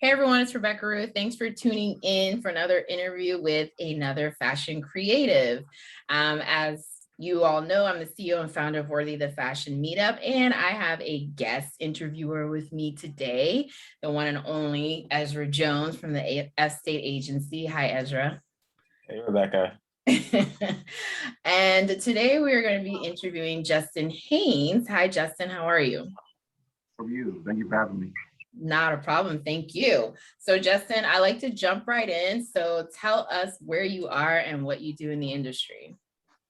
Hey everyone, it's Rebecca Ruth. Thanks for tuning in for another interview with another fashion creative. As you all know, I'm the CEO and founder of Worthy the Fashion Meetup, and I have a guest interviewer with me today, the one and only Ezra Jones from the Estate Agency. Hi, Ezra. Hey, Rebecca. And today we're going to be interviewing Justin Haynes. Hi, Justin. How are you? How are you? Thank you for having me. Not a problem. Thank you. So Justin, I like to jump right in. So tell us where you are and what you do in the industry.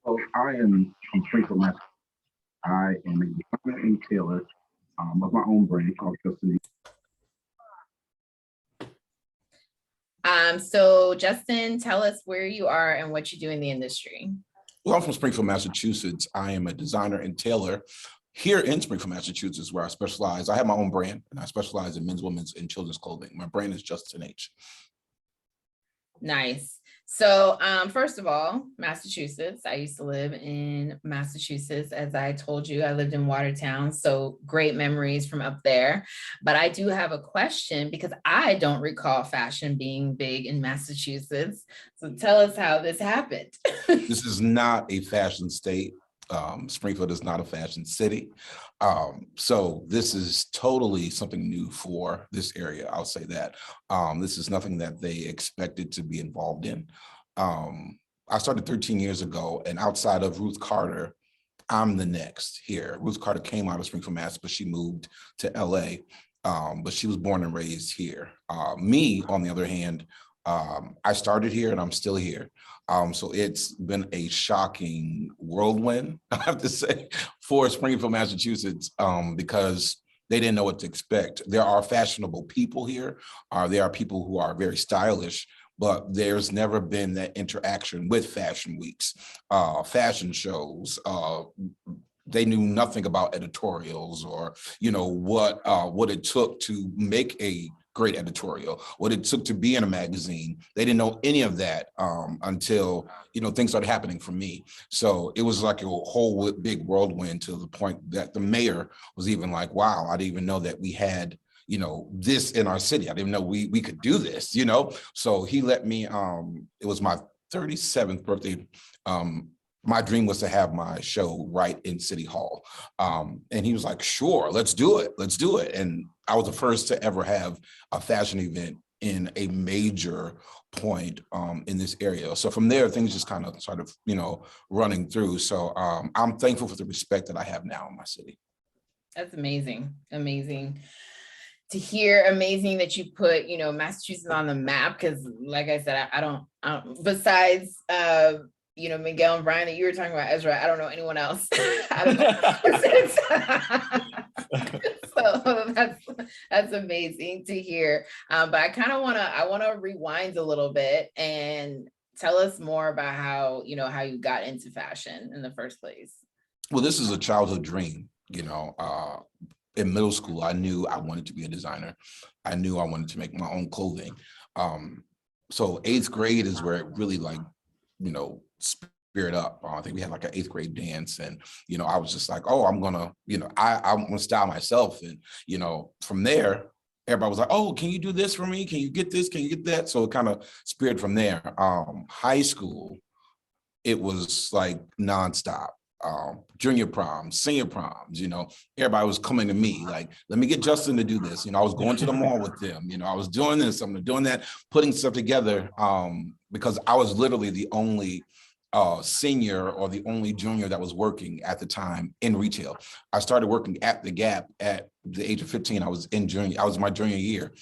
So I am from Springfield, Massachusetts. I am a designer and tailor of my own brand called Justin. So Justin, tell us where you are and what you do in the industry. Well, I'm from Springfield, Massachusetts. I am a designer and tailor here in Springfield, Massachusetts, where I specialize. I have my own brand and I specialize in men's, women's, and children's clothing. My brand is Justin H. Nice. So first of all, Massachusetts. I used to live in Massachusetts. As I told you, I lived in Watertown. So great memories from up there. But I do have a question because I don't recall fashion being big in Massachusetts. So tell us how this happened. This is not a fashion state. Springfield is not a fashion city. So this is totally something new for this area. I'll say that. This is nothing that they expected to be involved in. I started 13 years ago, and outside of Ruth Carter, I'm the next here. Ruth Carter came out of Springfield, Mass, but she moved to LA, but she was born and raised here. Me, on the other hand, I started here and I'm still here. So it's been a shocking whirlwind, I have to say, for Springfield, Massachusetts, because they didn't know what to expect. There are fashionable people here. There are people who are very stylish, but there's never been that interaction with fashion weeks, fashion shows. They knew nothing about editorials or, what it took to make a great editorial, what it took to be in a magazine. They didn't know any of that until, things started happening for me. So it was like a whole big whirlwind to the point that the mayor was even like, wow, I didn't even know that we had, this in our city. I didn't know we could do this, So he let me, it was my 37th birthday. My dream was to have my show right in City Hall. And he was like, sure, let's do it. Let's do it. And I was the first to ever have a fashion event in a major point in this area. So from there, things just kind of started, running through. So I'm thankful for the respect that I have now in my city. That's amazing. Amazing to hear. Amazing that you put, Massachusetts on the map. Because like I said, I don't besides, Miguel and Brian that you were talking about, Ezra, I don't know anyone else. I don't know. So that's amazing to hear. But I kind of want to rewind a little bit and tell us more about how you got into fashion in the first place. Well, this is a childhood dream. In middle school, I knew I wanted to be a designer. I knew I wanted to make my own clothing. So 8th grade is where it really spirit up. I think we had like an 8th grade dance, and I was just like, oh, I'm gonna style myself. And from there, everybody was like, oh, can you do this for me? Can you get this? Can you get that? So it kind of speared from there. High school, it was like nonstop. Junior proms, senior proms, everybody was coming to me like, let me get Justin to do this. I was going to the mall with them. I was doing this, I'm doing that, putting stuff together, because I was literally the only senior or the only junior that was working at the time in retail. I started working at the Gap at the age of 15. I was my junior year,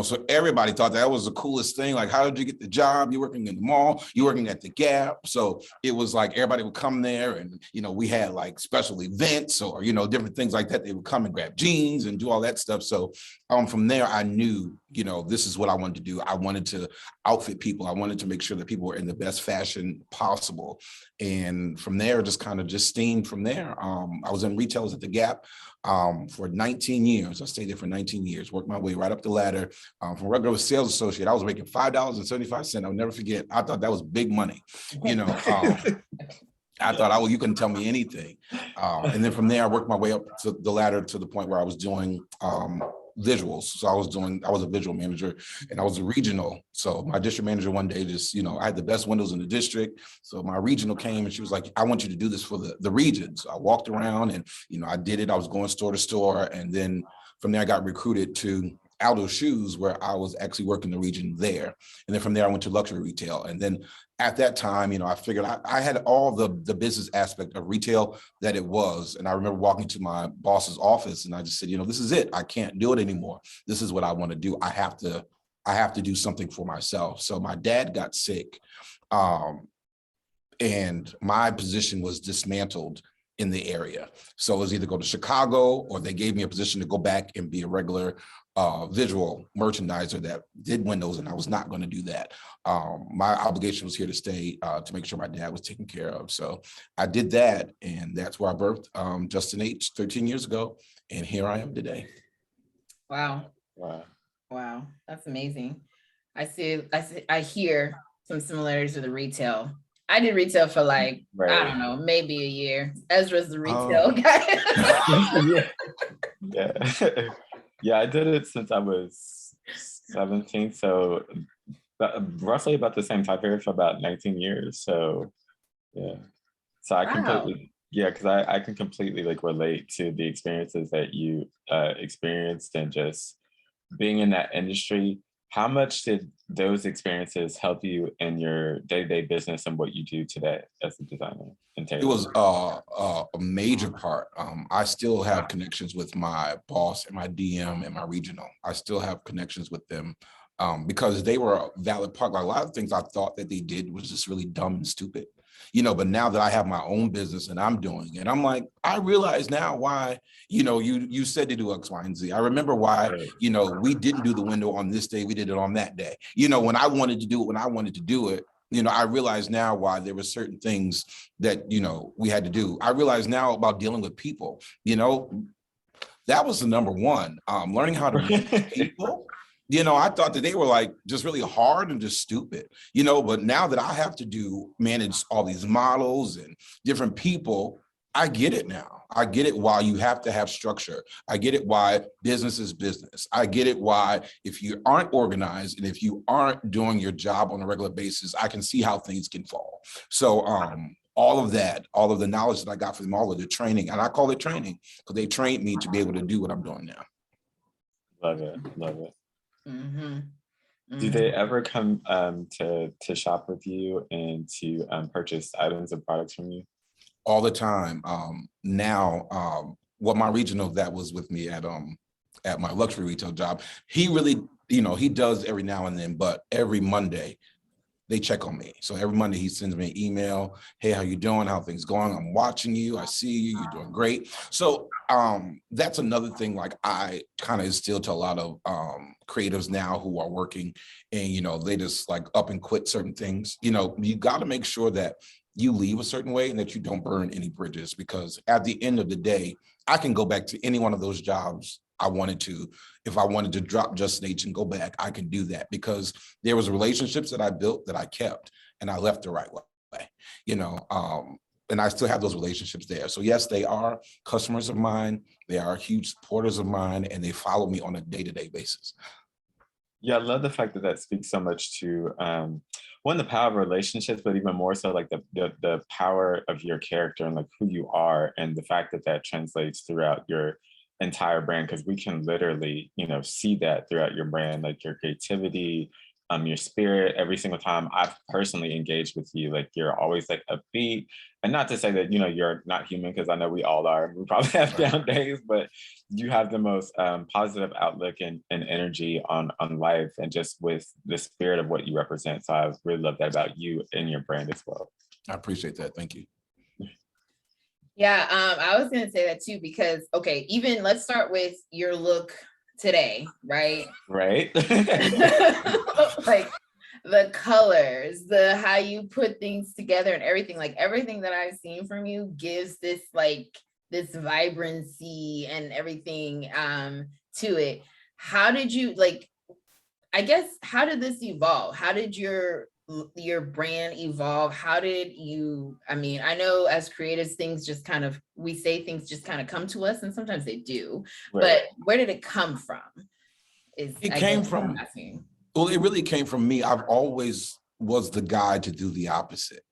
so everybody thought that was the coolest thing. Like, how did you get the job? You're working in the mall, you're working at the Gap. So it was like everybody would come there, and we had like special events or different things like that. They would come and grab jeans and do all that stuff. So from there, I knew this is what I wanted to do. I wanted to outfit people. I wanted to make sure that people were in the best fashion possible. And from there, just steamed from there. I was in retailers at the Gap for 19 years. I stayed there for 19 years, worked my way right up the ladder. From regular sales associate, I was making $5.75. I'll never forget. I thought that was big money. I thought, you couldn't tell me anything. And then from there, I worked my way up to the ladder to the point where I was doing visuals. So I was a visual manager and I was a regional. So my district manager one day just, I had the best windows in the district. So my regional came and she was like, I want you to do this for the region. So I walked around and, I did it. I was going store to store. And then from there, I got recruited to Aldo Shoes, where I was actually working the region there. And then from there, I went to luxury retail. And then at that time, I figured I had all the business aspect of retail that it was. And I remember walking to my boss's office and I just said, this is it. I can't do it anymore. This is what I want to do. I have to do something for myself. So my dad got sick and my position was dismantled in the area. So it was either go to Chicago or they gave me a position to go back and be a regular visual merchandiser that did windows, and I was not going to do that. My obligation was here to stay to make sure my dad was taken care of. So I did that, and that's where I birthed Justin H 13 years ago, and here I am today. Wow. That's amazing. I hear some similarities with the retail. I did retail for I don't know, maybe a year. Ezra's the retail guy. Yeah, I did it since I was 17. So roughly about the same time period for about 19 years. So yeah. So I completely, because I can completely relate to the experiences that you experienced and just being in that industry. How much did those experiences help you in your day-to-day business and what you do today as a designer? It was a major part. I still have connections with my boss and my DM and my regional. I still have connections with them because they were a valid part. A lot of things I thought that they did was just really dumb and stupid. But now that I have my own business and I'm doing it, I'm like, I realize now why, you said to do X, Y, and Z. I remember why, we didn't do the window on this day, we did it on that day. When I wanted to do it, when I wanted to do it, I realize now why there were certain things that, we had to do. I realize now about dealing with people, that was the number one, learning how to manage people. I thought that they were just really hard and just stupid, but now that I have to manage all these models and different people, I get it now. I get it why you have to have structure. I get it why business is business. I get it why if you aren't organized and if you aren't doing your job on a regular basis, I can see how things can fall. So all of that, all of the knowledge that I got from them, all of the training, and I call it training because they trained me to be able to do what I'm doing now. Love it. Mm-hmm. Mm-hmm. Do they ever come to shop with you and to purchase items and products from you? All the time. Now, what my regional that was with me at my luxury retail job, he really, he does every now and then, but every Monday they check on me. So every Monday he sends me an email. Hey, how you doing? How things going? I'm watching you. I see you. You're doing great. So that's another thing. I kind of instill to a lot of creatives now who are working, and they just up and quit certain things. You got to make sure that you leave a certain way and that you don't burn any bridges, because at the end of the day, I can go back to any one of those jobs I wanted to. If I wanted to drop Justin H and go back, I can do that because there was relationships that I built that I kept and I left the right way, and I still have those relationships there. So yes, they are customers of mine. They are huge supporters of mine, and they follow me on a day-to-day basis. Yeah, I love the fact that speaks so much to one, the power of relationships, but even more so the power of your character and who you are, and the fact that translates throughout your entire brand, because we can literally see that throughout your brand, your creativity, your spirit. Every single time I've personally engaged with you, you're always upbeat, and not to say that you're not human, because I know we all are. We probably have down days, but you have the most positive outlook and energy on life, and just with the spirit of what you represent. So I really love that about you and your brand as well. I appreciate that. Thank you. Yeah, I was gonna say that too, because even let's start with your look today, right? Right. The colors, how you put things together and everything, everything that I've seen from you gives this this vibrancy and everything to it. How did you how did this evolve? How did your your brand evolve? How did you, I mean, I know as creatives, things just kind of, we say things just kind of come to us, and sometimes they do, but where did it come from? It came from, well, it really came from me. I've always was the guy to do the opposite,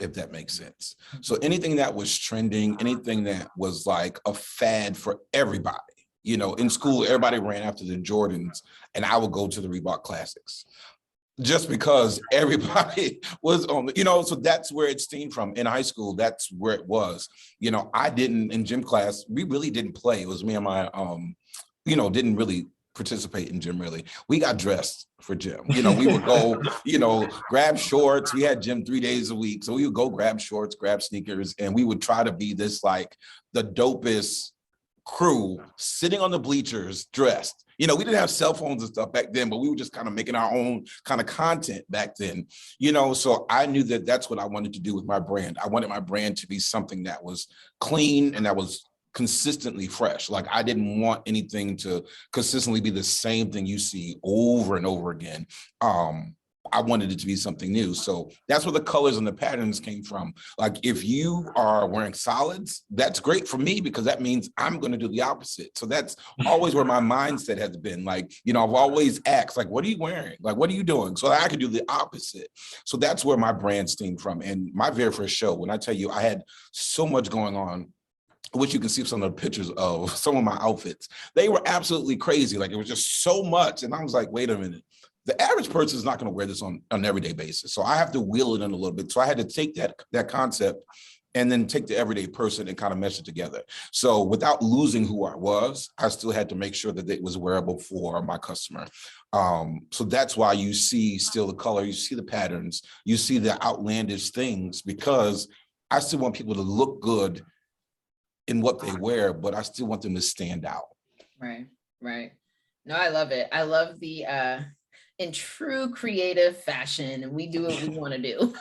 if that makes sense. So anything that was trending, anything that was like a fad for everybody, you know, in school, everybody ran after the Jordans, and I would go to the Reebok Classics just because everybody was on the, you know, so that's where it stemmed from. In high school, that's where it was. You know, I didn't, in gym class, we really didn't play. It was me and my, you know, didn't really participate in gym really. We got dressed for gym. You know, we would go, you know, grab shorts. We had gym 3 days a week. So we would go grab shorts, grab sneakers, and we would try to be this like the dopest crew sitting on the bleachers dressed. You know, we didn't have cell phones and stuff back then, but we were just kind of making our own kind of content back then, you know, so I knew that that's what I wanted to do with my brand. I wanted my brand to be something that was clean and that was consistently fresh. Like I didn't want anything to consistently be the same thing you see over and over again. I wanted it to be something new. So that's where the colors and the patterns came from. Like if you are wearing solids, that's great for me because that means I'm going to do the opposite. So that's always where my mindset has been. Like, you know, I've always asked, like, what are you wearing? Like, what are you doing? So I could do the opposite. So that's where my brand stemmed from. And my very first show, when I tell you I had so much going on, which you can see some of the pictures of some of my outfits, they were absolutely crazy. Like it was just so much. And I was like, wait a minute. The average person is not going to wear this on an everyday basis. So I have to wheel it in a little bit. So I had to take that concept and then take the everyday person and kind of mesh it together. So without losing who I was, I still had to make sure that it was wearable for my customer. So that's why you see still the color, you see the patterns, you see the outlandish things, because I still want people to look good in what they wear, but I still want them to stand out. Right, right. No, I love it. I love the, in true creative fashion, we do what we want to do.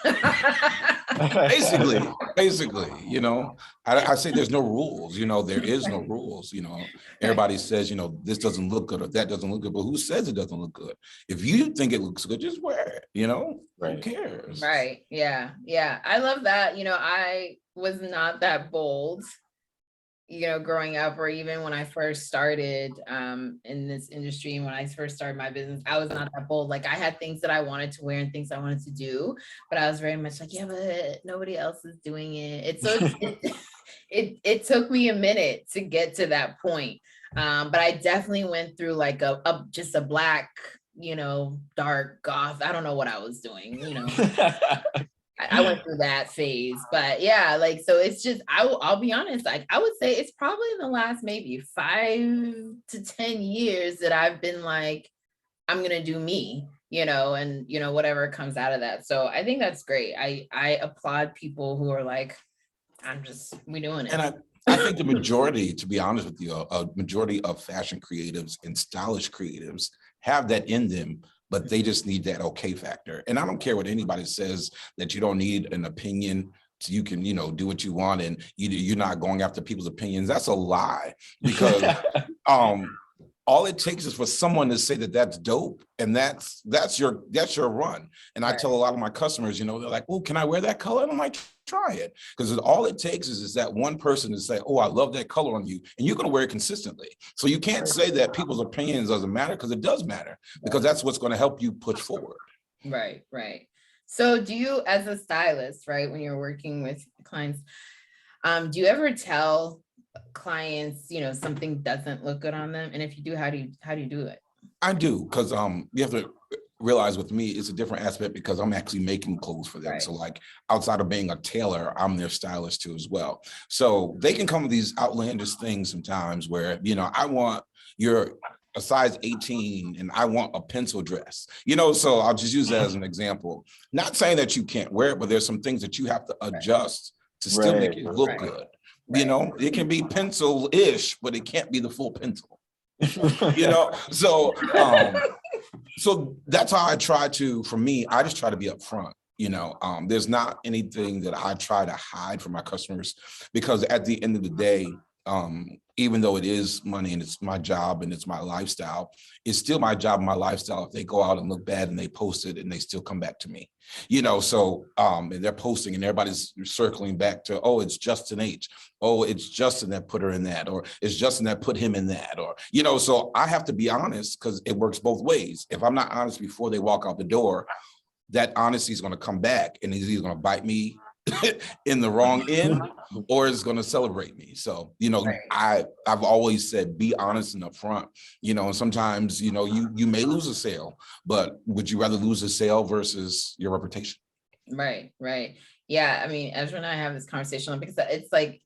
basically, you know, I say there's no rules, you know, there is no rules, you know, everybody says, you know, this doesn't look good or that doesn't look good, but who says it doesn't look good? If you think it looks good, just wear it, you know, who cares? Right, yeah, yeah. I love that. You know, I was not that bold, you know, growing up, or even when I first started in this industry, and when I first started my business, I was not that bold. Like I had things that I wanted to wear and things I wanted to do, but I was very much like, yeah, but nobody else is doing it. It's so it took me a minute to get to that point. But I definitely went through like just a black, you know, dark goth. I don't know what I was doing, you know. I went through that phase, but yeah, like, so it's just, I'll be honest, like, I would say it's probably in the last maybe 5 to 10 years that I've been like, I'm going to do me, you know, and, you know, whatever comes out of that. So I think that's great. I applaud people who are like, we doing it. And I think the majority, to be honest with you, a majority of fashion creatives and stylish creatives have that in them, but they just need that okay factor. And I don't care what anybody says, that you don't need an opinion, so you can, you know, do what you want, and you're not going after people's opinions. That's a lie, because all it takes is for someone to say that that's dope, and that's your run. And I tell a lot of my customers, you know, they're like, "Oh, can I wear that color?" And I'm like, try it, because all it takes is that one person to say, "Oh, I love that color on you," and you're going to wear it consistently. So you can't say that people's opinions doesn't matter, because it does matter, because that's what's going to help you push forward. Right, right. So do you, as a stylist, right, when you're working with clients, do you ever tell clients, you know, something doesn't look good on them? And if you do, how do you do it? I do, because you have to realize with me, it's a different aspect, because I'm actually making clothes for them. Right. So like outside of being a tailor, I'm their stylist too as well. So they can come with these outlandish things sometimes where, you know, I want a size 18 and I want a pencil dress, you know, so I'll just use that as an example. Not saying that you can't wear it, but there's some things that you have to adjust to still make it look good. You know, it can be pencil-ish, but it can't be the full pencil. You know, so so that's how I try to, for me, I just try to be upfront. You know, there's not anything that I try to hide from my customers, because at the end of the day, even though it is money and it's my job and it's my lifestyle, it's still my job and my lifestyle if they go out and look bad and they post it and they still come back to me, so and they're posting and everybody's circling back to, oh, it's Justin H. Oh, it's Justin that put her in that, or it's Justin that put him in that, or, so I have to be honest because it works both ways. If I'm not honest before they walk out the door, that honesty is going to come back and he's either going to bite me in the wrong end or it's going to celebrate me. So, I've always said, be honest and upfront, and sometimes, you may lose a sale, but would you rather lose a sale versus your reputation? Right. Yeah. I mean, Ezra and I have this conversation because it's like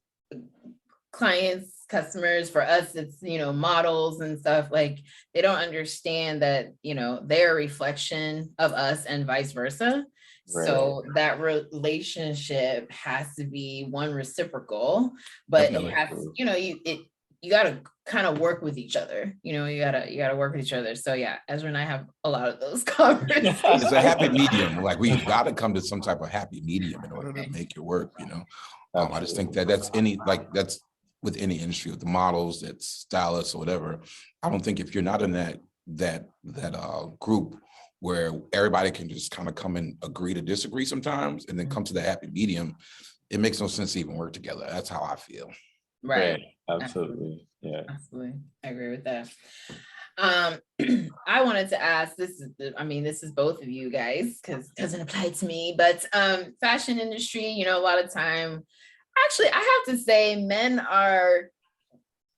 clients, customers, for us, it's, models and stuff, like they don't understand that, they're a reflection of us and vice versa. Right. So that relationship has to be one reciprocal, but Definitely. It has, you got to kind of work with each other. You got to work with each other. So yeah, Ezra and I have a lot of those conversations. It's a happy medium. Like we've got to come to some type of happy medium in order to make it work. I just think that's with any industry, with the models, that's stylists or whatever. I don't think if you're not in that group where everybody can just kind of come and agree to disagree sometimes and then come to the happy medium, it makes no sense to even work together. That's how I feel. Right. Absolutely. Yeah. Absolutely. I agree with that. I wanted to ask, this is both of you guys, because it doesn't apply to me, but fashion industry, a lot of time, actually, I have to say men are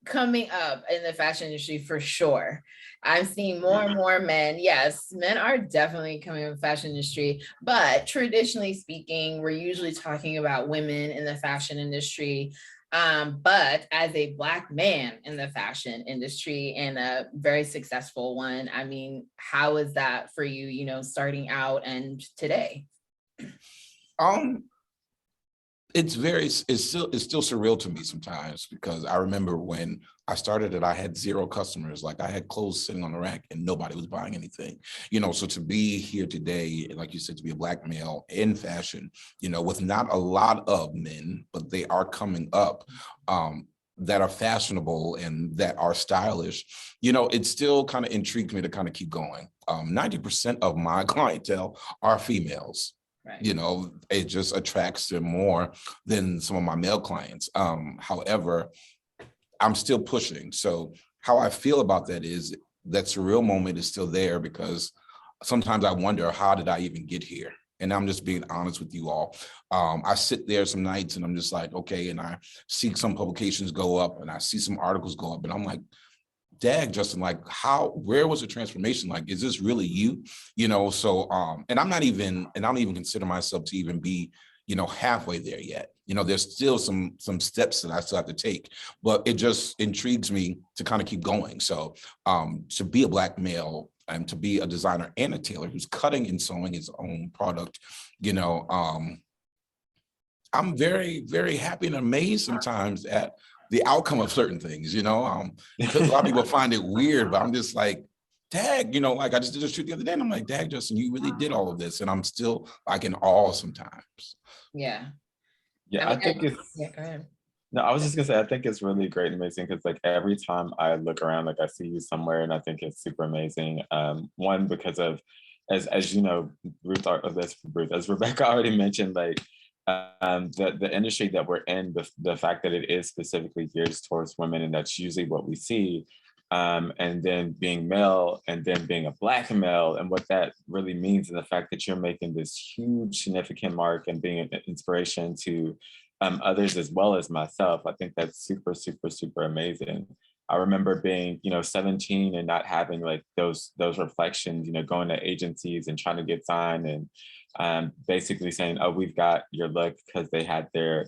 coming up in the fashion industry for sure. I'm seeing more and more men. Yes, men are definitely coming up in the fashion industry, but traditionally speaking, we're usually talking about women in the fashion industry. But as a Black man in the fashion industry and a very successful one, I mean, how is that for you, starting out and today? It's still surreal to me sometimes, because I remember when I started it, I had 0 customers. Like I had clothes sitting on the rack and nobody was buying anything, so to be here today, like you said, to be a Black male in fashion, with not a lot of men, but they are coming up, that are fashionable and that are stylish, it still kind of intrigued me to kind of keep going. 90% of my clientele are females. Right. It just attracts them more than some of my male clients. However, I'm still pushing. So how I feel about that is that surreal moment is still there, because sometimes I wonder, how did I even get here? And I'm just being honest with you all. I sit there some nights and I'm just like, okay, and I see some publications go up and I see some articles go up and I'm like, dag, Justin, like where was the transformation? Like, is this really you? So, and I don't even consider myself to even be, halfway there yet. There's still some steps that I still have to take, but it just intrigues me to kind of keep going. So, to be a Black male and to be a designer and a tailor who's cutting and sewing his own product, I'm very, very happy and amazed sometimes at the outcome of certain things, because a lot of people find it weird, but I'm just like, dag, like I just did a shoot the other day and I'm like, dag, Justin, you really did all of this. And I'm still like in awe sometimes. Yeah. Yeah, I think it's, yeah, go ahead. No, I was just gonna say, I think it's really great and amazing because like every time I look around, like I see you somewhere and I think it's super amazing. One, because of, as you know, as Rebecca already mentioned, like the industry that we're in, the fact that it is specifically geared towards women, and that's usually what we see. And then being male and then being a Black male, and what that really means, and the fact that you're making this huge significant mark and being an inspiration to others as well as myself, I think that's super, super, super amazing. I remember being, 17 and not having like those reflections, going to agencies and trying to get signed and basically saying, oh, we've got your look, because they had their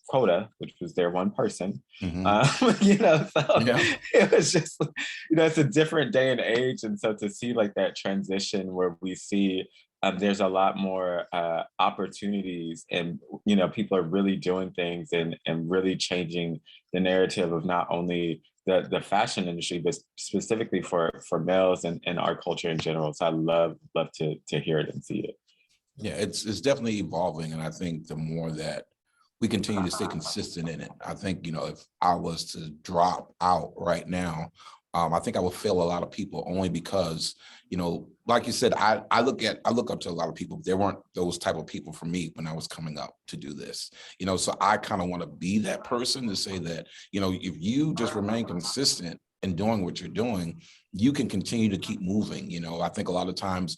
quota, which was their one person. Mm-hmm. So yeah. It was just, it's a different day and age. And so to see like that transition where we see there's a lot more opportunities, and people are really doing things and really changing the narrative of not only the fashion industry, but specifically for males and our culture in general. So I love to hear it and see it. Yeah, it's definitely evolving, and I think the more that we continue to stay consistent in it. I think, if I was to drop out right now, I think I would fail a lot of people only because, like you said, I look up to a lot of people. There weren't those type of people for me when I was coming up to do this, so I kind of want to be that person to say that, if you just remain consistent in doing what you're doing, you can continue to keep moving. I think a lot of times,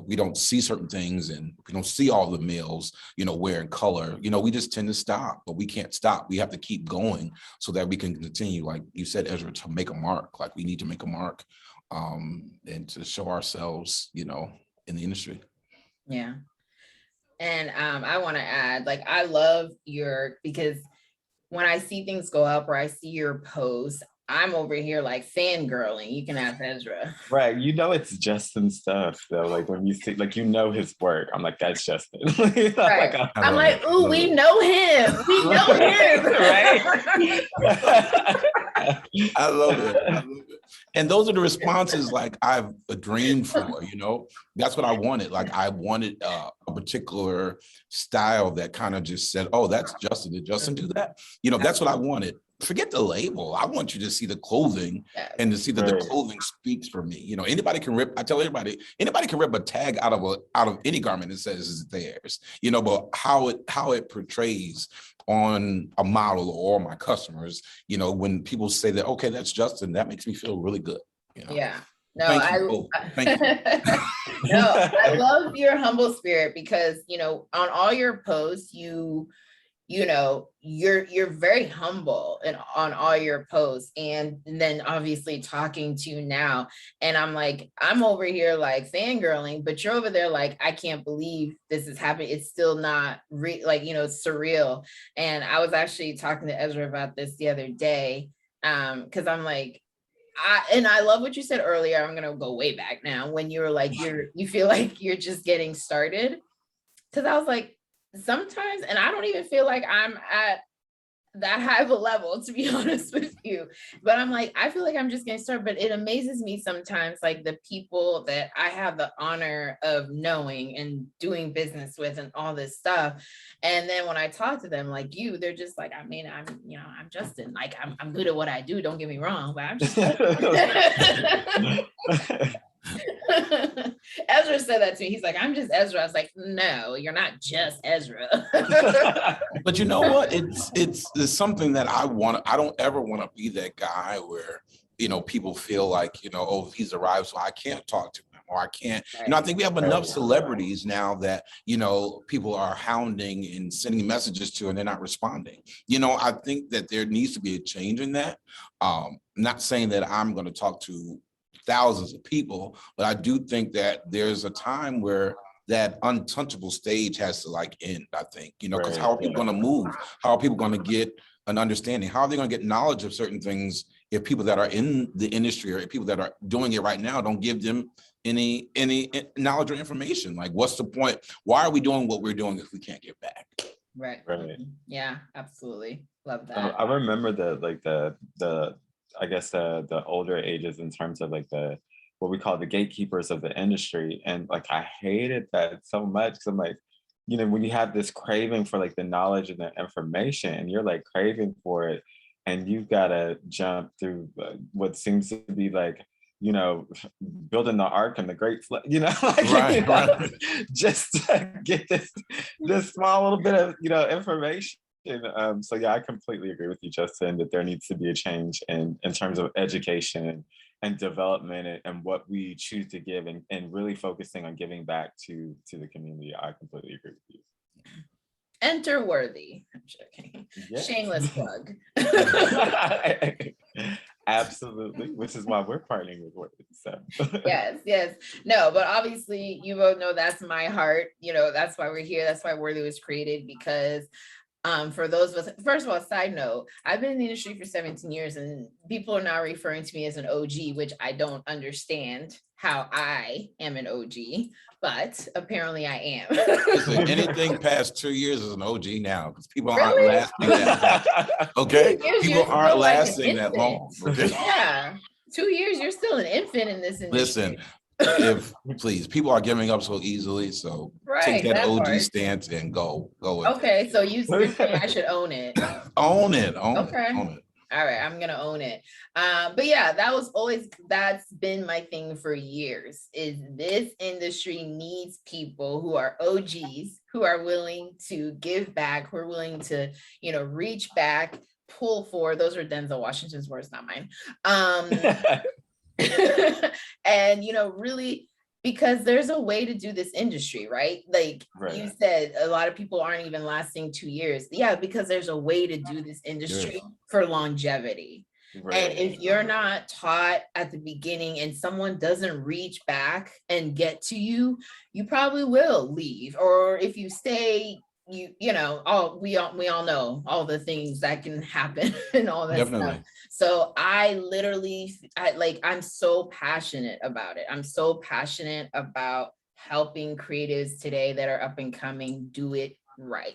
we don't see certain things and we don't see all the males, wearing color, we just tend to stop, but we can't stop. We have to keep going so that we can continue, like you said, Ezra, to make a mark. Like we need to make a mark and to show ourselves, in the industry. Yeah. And I want to add, like, I love because when I see things go up or I see your posts, I'm over here like fangirling. You can ask Ezra. Right. It's Justin stuff though. Like when you see, like, his work, I'm like, that's Justin. Right. Like, I'm like, ooh, we know him. We know him. Right. I love it. And those are the responses like I've dreamed for, that's what I wanted. Like I wanted a particular style that kind of just said, oh, that's Justin. Did Justin do that? That's what I wanted. Forget the label. I want you to see the clothing and to see that the clothing speaks for me. Anybody can rip. I tell anybody can rip a tag out of any garment that says it's theirs. But how it portrays on a model or my customers. When people say that, okay, that's Justin, that makes me feel really good. Yeah. No, Thank you. No, I love your humble spirit because on all your posts, you're very humble and on all your posts, and then obviously talking to you now, and I'm over here like fangirling, but you're over there like, I can't believe this is happening. It's still not it's surreal. And I was actually talking to Ezra about this the other day, because I'm like, I love what you said earlier. I'm gonna go way back now when you were like, you feel like you're just getting started, because I was like, sometimes, and I don't even feel like I'm at that high of a level, to be honest with you, but I'm like, I feel like I'm just getting started. But it amazes me sometimes, like the people that I have the honor of knowing and doing business with and all this stuff, and then when I talk to them like you, they're just like, I mean, I'm Justin, like I'm good at what I do, don't get me wrong, but I'm just Ezra said that to me. He's like, I'm just Ezra. I was like, no, you're not just Ezra. But you know what? It's something that I want. I don't ever want to be that guy where, people feel like, oh, he's arrived, so I can't talk to him or I can't. I think we have enough celebrities now that, people are hounding and sending messages to and they're not responding. I think that there needs to be a change in that. Not saying that I'm going to talk to thousands of people, but I do think that there's a time where that untouchable stage has to end, I think, because how are people going to move? How are people going to get an understanding? How are they going to get knowledge of certain things if people that are in the industry or people that are doing it right now don't give them any knowledge or information? Like, what's the point? Why are we doing what we're doing if we can't get back? Right. Yeah, absolutely. Love that. I remember the I guess the older ages in terms of like what we call the gatekeepers of the industry. And like, I hated that so much because I'm like, when you have this craving for like the knowledge and the information and you're like craving for it and you've got to jump through what seems to be like, building the ark and the great flood, right. Just to get this small little bit of, information. And so, yeah, I completely agree with you, Justin, that there needs to be a change in terms of education and development and what we choose to give and really focusing on giving back to the community. I completely agree with you. Enter Worthy. I'm joking. Yes. Shameless plug. Absolutely, which is why we're partnering with Worthy. So yes. No, but obviously you both know that's my heart. That's why we're here. That's why Worthy was created, because for those of us, first of all, side note, I've been in the industry for 17 years and people are now referring to me as an OG, which I don't understand how I am an OG, but apparently I am. Listen, anything past 2 years is an OG now because people aren't lasting that long. Okay? People aren't lasting that long. Okay? Yeah. 2 years, you're still an infant in this industry. Listen, if please, people are giving up so easily. So take Right, that that OG part. stance and go with Okay, so you're saying I should own it. it. Own it, own Okay. it, own it. All right, I'm gonna own it. But yeah, that's been my thing for years, is this industry needs people who are OGs, who are willing to give back, who are willing to, reach back, pull forward. Those are Denzel Washington's words, not mine. And, really, because there's a way to do this industry, right? Like you said, a lot of people aren't even lasting 2 years. Yeah, because there's a way to do this industry for longevity. And if you're not taught at the beginning and someone doesn't reach back and get to you, you probably will leave. Or if you stay, we all know all the things that can happen and all that stuff. So I'm so passionate about it. I'm so passionate about helping creatives today that are up and coming do it right.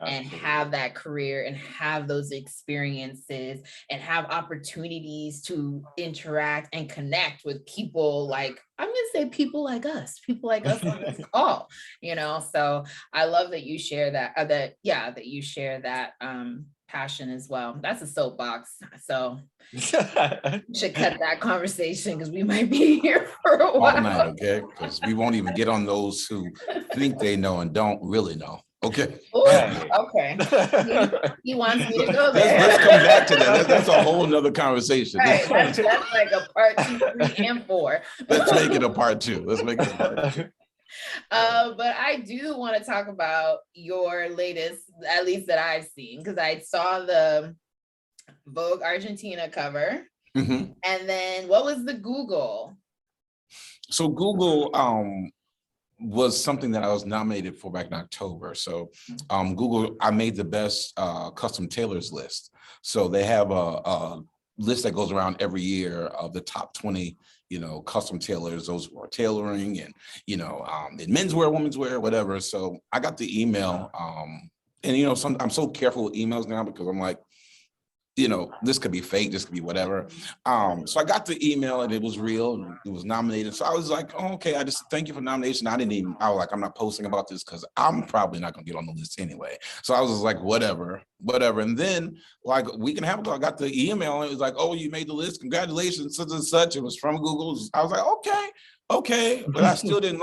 And have that career and have those experiences and have opportunities to interact and connect with people like, I'm gonna say people like us on this call, so I love that you share that, you share that passion as well. That's a soapbox. So we should cut that conversation because we might be here for a while. All night, okay? Because we won't even get on those who think they know and don't really know. Okay. Ooh, okay. He wants me to go there. Let's come back to that. That's a whole nother conversation. Right. That's like a part 2, 3, and 4. Let's make it a part 2. Let's make it a part 2. But I do want to talk about your latest, at least that I've seen, because I saw the Vogue Argentina cover. And then what was the Google? So Google was something that I was nominated for back in October. So Google, I made the best custom tailors list. So they have a list that goes around every year of the top 20, custom tailors, those who are tailoring and, in menswear, womenswear, whatever. So I got the email and, I'm so careful with emails now because I'm like, this could be fake, this could be whatever. So I got the email and it was real and it was nominated. So I was like, oh, okay, I just thank you for the nomination. I was like, I'm not posting about this because I'm probably not gonna get on the list anyway. So I was just like, whatever. And then like a week and a half ago, I got the email and it was like, oh, you made the list, congratulations, such and such. It was from Google. I was like, okay. But I still didn't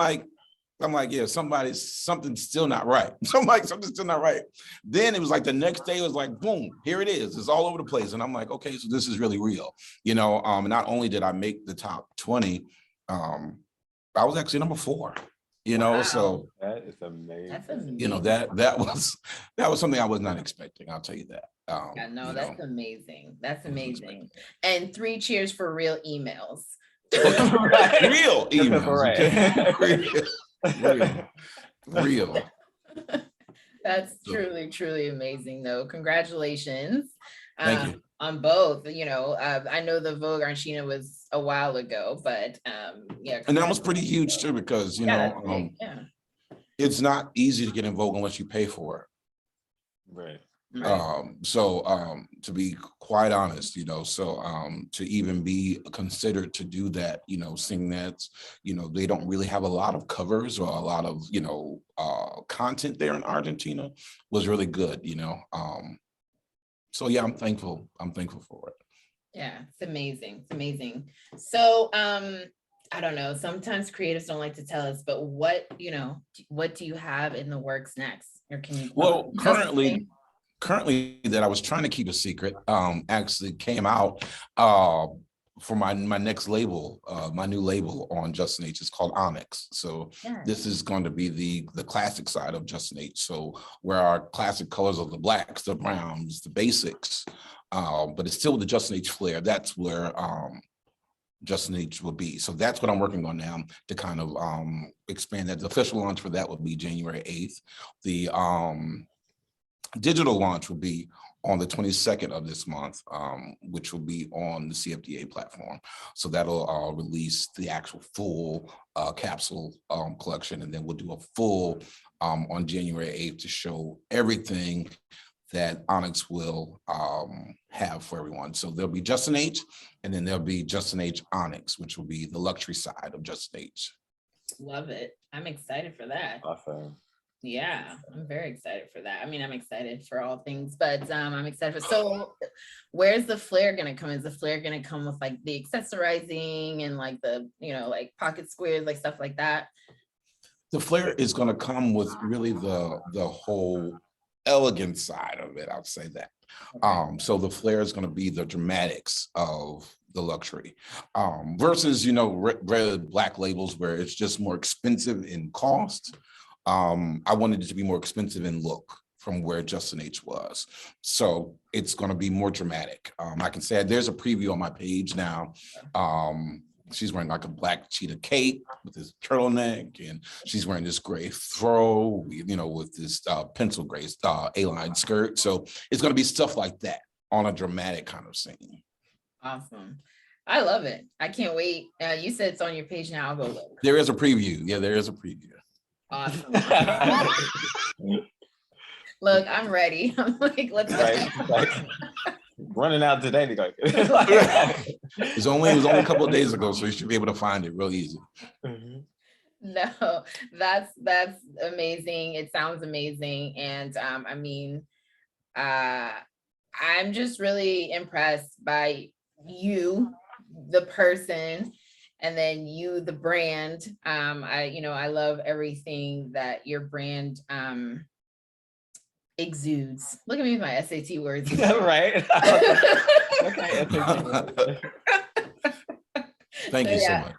I'm like, yeah, something's still not right. So I'm like, something's still not right. Then it was like the next day, it was like, boom, here it is. It's all over the place. And I'm like, okay, so this is really real. Not only did I make the top 20, I was actually number 4, Wow. So that is amazing. That's amazing. That was something I was not expecting. I'll tell you that. That's amazing. That's amazing. And 3 cheers for real emails. Real emails. Real. That's truly amazing though. Congratulations. Thank you. On both. I know the Vogue Argentina was a while ago, but yeah. And that was pretty huge too because it's not easy to get in Vogue unless you pay for it. Right. To be quite honest, to even be considered to do that, seeing that, they don't really have a lot of covers or a lot of, content there in Argentina was really good, So yeah, I'm thankful for it. Yeah, it's amazing. So, I don't know, sometimes creatives don't like to tell us, but what do you have in the works next? Or can you currently that I was trying to keep a secret, actually came out for my next label, my new label on Justin H. It's called Onyx. So this is going to be the classic side of Justin H. So where our classic colors of the blacks, the browns, the basics, but it's still the Justin H. flair. That's where Justin H. will be. So that's what I'm working on now to kind of expand that. The official launch for that will be January 8th. The digital launch will be on the 22nd of this month, which will be on the CFDA platform. So that'll release the actual full capsule collection, and then we'll do a full on January 8th to show everything that Onyx will have for everyone. So there'll be Justin H, and then there'll be Justin H Onyx, which will be the luxury side of Justin H. Love it. I'm excited for that. Awesome. Yeah, I'm very excited for that. I mean, I'm excited for all things, but I'm excited for, so where's the flair gonna come? Is the flair gonna come with like the accessorizing and like the, you know, like pocket squares, like stuff like that? The flair is going to come with really the whole elegant side of it. I'll say that. So the flair is going to be the dramatics of the luxury versus, you know, red black labels where it's just more expensive in cost. I wanted it to be more expensive in look from where Justin H was. So it's going to be more dramatic. I can say there's a preview on my page now. She's wearing like a black cheetah cape with this turtleneck, and she's wearing this gray throw, you know, with this pencil gray A-line skirt. So it's going to be stuff like that on a dramatic kind of scene. Awesome. I love it. I can't wait. You said it's on your page now. I'll go look. There is a preview. Yeah, there is a preview. Awesome. Look, I'm ready. I'm like, let's go. Like, running out today to go. It was only a couple of days ago, so you should be able to find it real easy. No, that's amazing. It sounds amazing. And I mean, I'm just really impressed by you, the person, and then you, the brand. I love everything that your brand exudes. Look at me with my SAT words. Right. Okay. Thank you so much.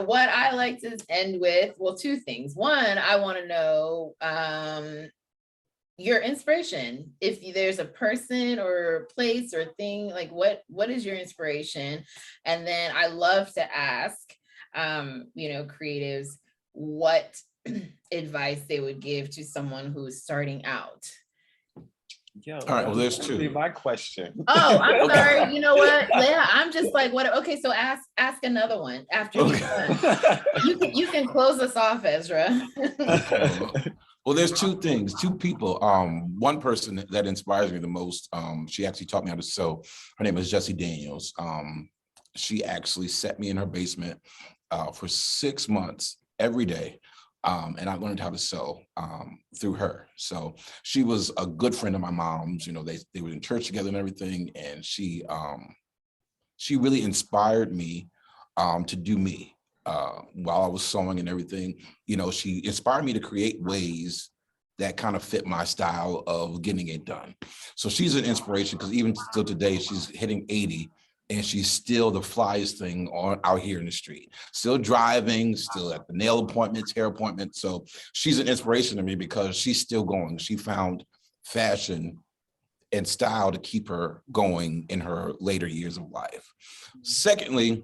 What I like to end with, well, two things. One, I want to know your inspiration. If there's a person or place or thing, like what is your inspiration? And then I love to ask, creatives, what advice they would give to someone who's starting out. Yo, all right, well, there's two. My question. Oh, I'm sorry. You know what? Yeah, I'm just like, what? Okay, so ask another one after he's done. You can close us off, Ezra. Well, there's two things, two people. One person that inspires me the most, she actually taught me how to sew. Her name is Jessie Daniels. She actually set me in her basement for 6 months every day. And I learned how to sew through her. So she was a good friend of my mom's. You know, they were in church together and everything. And she really inspired me to do me while I was sewing and everything. You know, she inspired me to create ways that kind of fit my style of getting it done. So she's an inspiration because even still today, she's hitting 80. And she's still the flyest thing out here in the street, still driving, still at the nail appointments, hair appointments. So she's an inspiration to me because she's still going. She found fashion and style to keep her going in her later years of life. Secondly,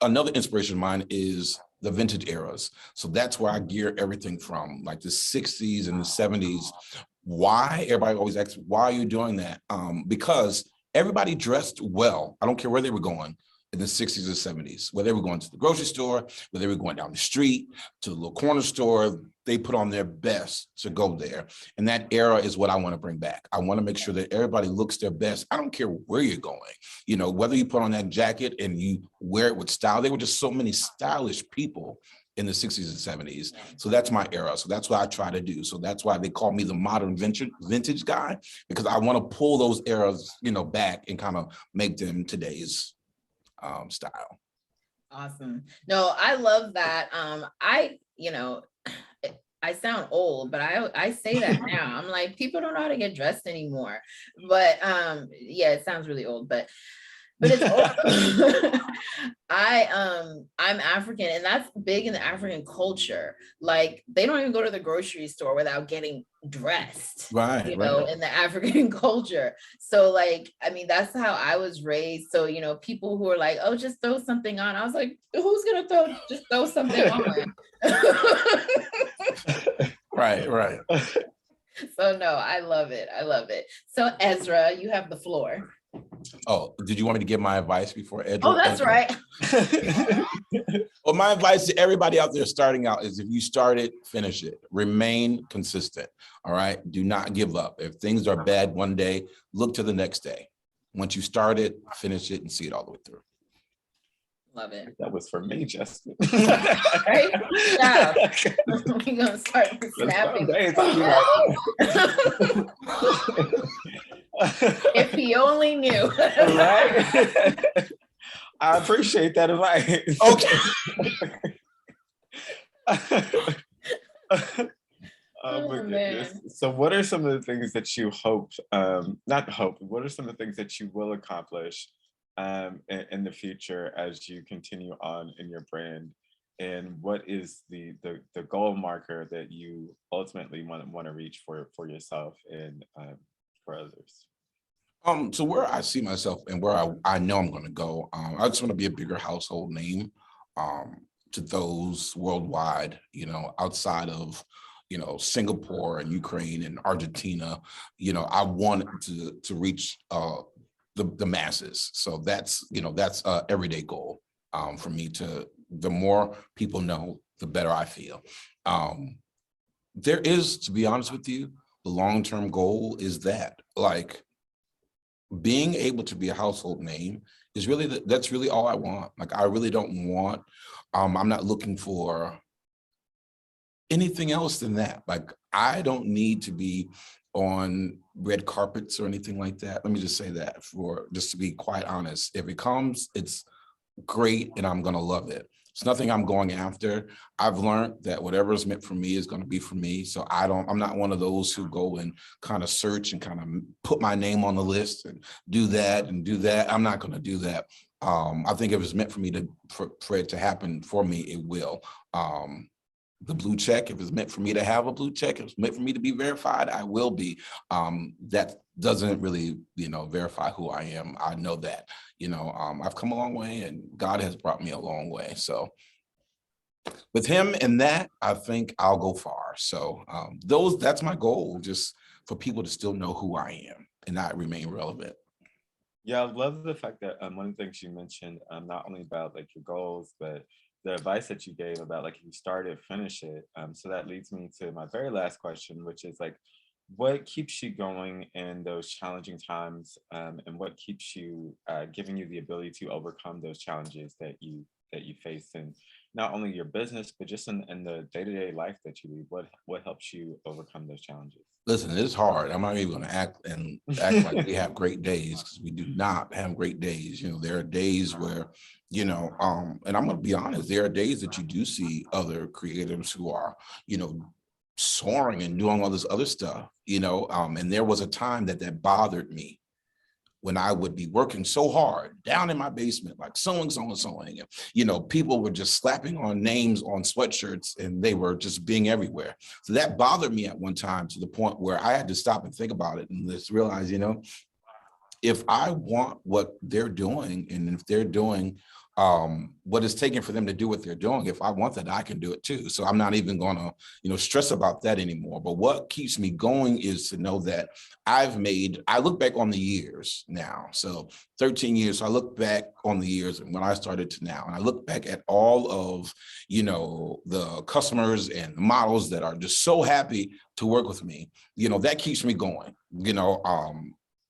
another inspiration of mine is the vintage eras. So that's where I gear everything from, like the 60s and the 70s. Why? Everybody always asks, why are you doing that? Because everybody dressed well. I don't care where they were going in the 60s or 70s, whether they were going to the grocery store, whether they were going down the street, to the little corner store, they put on their best to go there. And that era is what I want to bring back. I want to make sure that everybody looks their best. I don't care where you're going, you know, whether you put on that jacket and you wear it with style. There were just so many stylish people in the 60s and 70s. So that's my era. So that's what I try to do. So that's why they call me the modern vintage guy, because I want to pull those eras, you know, back and kind of make them today's style. Awesome. No, I love that. I sound old, but I say that now. I'm like, people don't know how to get dressed anymore. But yeah, it sounds really old, but it's also, I'm African, and that's big in the African culture. Like, they don't even go to the grocery store without getting dressed, right, you know, in the African culture. So like, I mean, that's how I was raised. So, you know, people who are like, oh, just throw something on. I was like, who's gonna just throw something on? Right. So no, I love it. So Ezra, you have the floor. Oh, did you want me to give my advice before Edra? Oh, that's right. Well, my advice to everybody out there starting out is if you start it, finish it. Remain consistent. All right. Do not give up. If things are bad one day, look to the next day. Once you start it, finish it and see it all the way through. Love it. That was for me, Justin. Right? Yeah. We're gonna start snapping. If he only knew. Right? I appreciate that advice. Okay. Oh my goodness. Man. So what are some of the things that you hope, not hope, what are some of the things that you will accomplish in the future as you continue on in your brand? And what is the goal marker that you ultimately want to reach for yourself and for others? So where I see myself and where I know I'm going to go, I just want to be a bigger household name to those worldwide, you know, outside of, you know, Singapore and Ukraine and Argentina. You know, I want to reach the masses. So that's, you know, that's a everyday goal for me. To the more people know, the better I feel. There is, to be honest with you, the long-term goal is that, like, being able to be a household name is really that's really all I want. Like, I really don't want, I'm not looking for anything else than that. Like, I don't need to be on red carpets or anything like that. Let me just say that, for just to be quite honest. If it comes, it's great and I'm gonna love it. It's nothing I'm going after. I've learned that whatever is meant for me is going to be for me. So I'm not one of those who go and kind of search and kind of put my name on the list and do that and do that. I'm not going to do that. I think if it's meant for me for it to happen for me, it will. The blue check, if it's meant for me to have a blue check, if it's meant for me to be verified, I will be. That doesn't really, you know, verify who I am. I know that, you know, I've come a long way and God has brought me a long way. So with him and that, I think I'll go far. So that's my goal, just for people to still know who I am and not remain relevant. Yeah, I love the fact that one of the things you mentioned, not only about like your goals, but the advice that you gave about like if you start it, finish it. So that leads me to my very last question, which is like, what keeps you going in those challenging times, and what keeps you giving you the ability to overcome those challenges that you face in not only your business but just in the day-to-day life that you lead? What helps you overcome those challenges? Listen, it's hard. I'm not even going to act like we have great days, because we do not have great days. You know, there are days where, you know, and I'm going to be honest, there are days that you do see other creatives who are, you know, soaring and doing all this other stuff, you know, and there was a time that bothered me, when I would be working so hard down in my basement, like sewing, and, you know, people were just slapping on names on sweatshirts and they were just being everywhere. So that bothered me at one time, to the point where I had to stop and think about it and just realize, you know, if I want what they're doing, and if they're doing what it's taking for them to do what they're doing, if I want that, I can do it too. So I'm not even gonna, you know, stress about that anymore. But what keeps me going is to know that I look back on the years now. So 13 years. So I look back on the years and when I started to now, and I look back at all of, you know, the customers and the models that are just so happy to work with me. You know, that keeps me going, you know.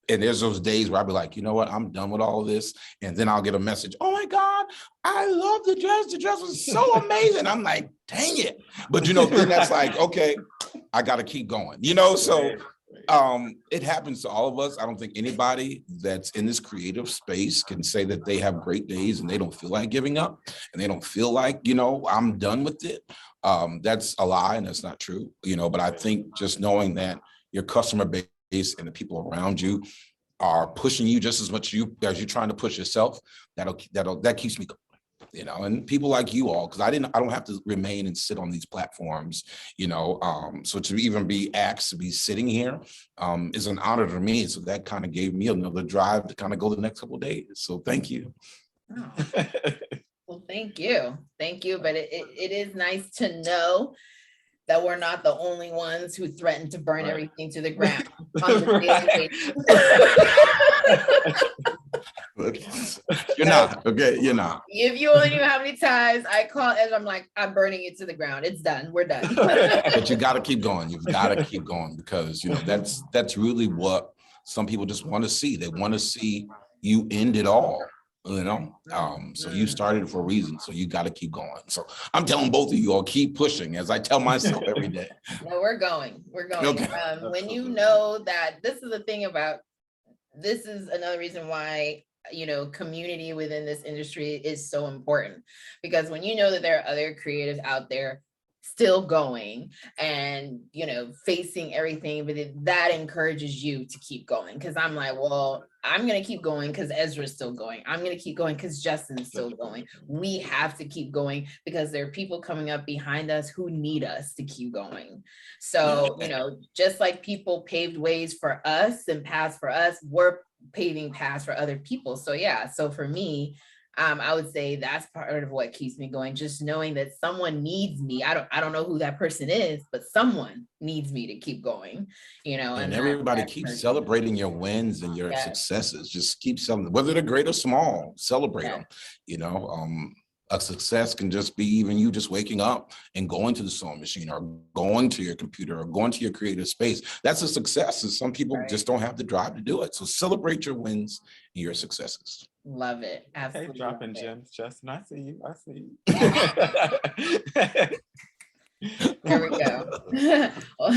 And there's those days where I'll be like, you know what, I'm done with all of this. And then I'll get a message, oh my God, I love the dress. The dress was so amazing. I'm like, dang it. But, you know, then that's like, okay, I got to keep going, you know? So it happens to all of us. I don't think anybody that's in this creative space can say that they have great days and they don't feel like giving up and they don't feel like, you know, I'm done with it. That's a lie and that's not true, you know, but I think just knowing that your customer base and the people around you are pushing you just as much as you're trying to push yourself, that keeps me going, you know. And people like you all, because I don't have to remain and sit on these platforms, you know. So to even be asked to be sitting here is an honor to me. So that kind of gave me another drive to kind of go the next couple of days. So thank you. Oh. Well, thank you. But it is nice to know that we're not the only ones who threaten to burn Right. everything to the ground on the daily basis. You're not, okay? You're not. If you only knew how many times I call Ezra, I'm like, I'm burning it to the ground. It's done. We're done. But you got to keep going. You've got to keep going because, you know, that's really what some people just want to see. They want to see you end it all, you know? So you started it for a reason. So you got to keep going. So I'm telling both of you all, keep pushing, as I tell myself every day. No, we're going. We're going. Okay. When you know that this is the thing about, this is another reason why, you know, community within this industry is so important, because when you know that there are other creatives out there still going and, you know, facing everything, but that encourages you to keep going. Because I'm like, well, I'm going to keep going because Ezra's still going. I'm going to keep going because Justin's still going. We have to keep going because there are people coming up behind us who need us to keep going. So, you know, just like people paved ways for us and paths for us, we're paving paths for other people. So yeah, so for me, I would say that's part of what keeps me going. Just knowing that someone needs me. I don't know who that person is, but someone needs me to keep going, you know. And everybody keeps celebrating your wins and your successes. Just keep celebrating, whether they're great or small, celebrate them. You know, a success can just be even you just waking up and going to the sewing machine or going to your computer or going to your creative space. That's a success. And some people just don't have the drive to do it. So celebrate your wins and your successes. Love it. Absolutely. Okay, dropping gems, Justin. I see you. I see you. There we go. Well,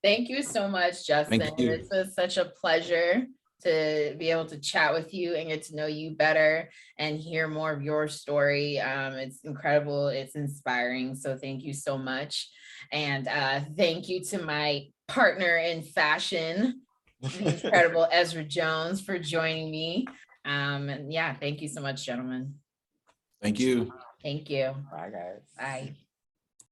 thank you so much, Justin. This was such a pleasure to be able to chat with you and get to know you better and hear more of your story. It's incredible. It's inspiring. So thank you so much. And thank you to my partner in fashion, the incredible Ezra Jones, for joining me. And yeah, thank you so much, gentlemen. Thank you. Thank you. Bye, guys. Bye.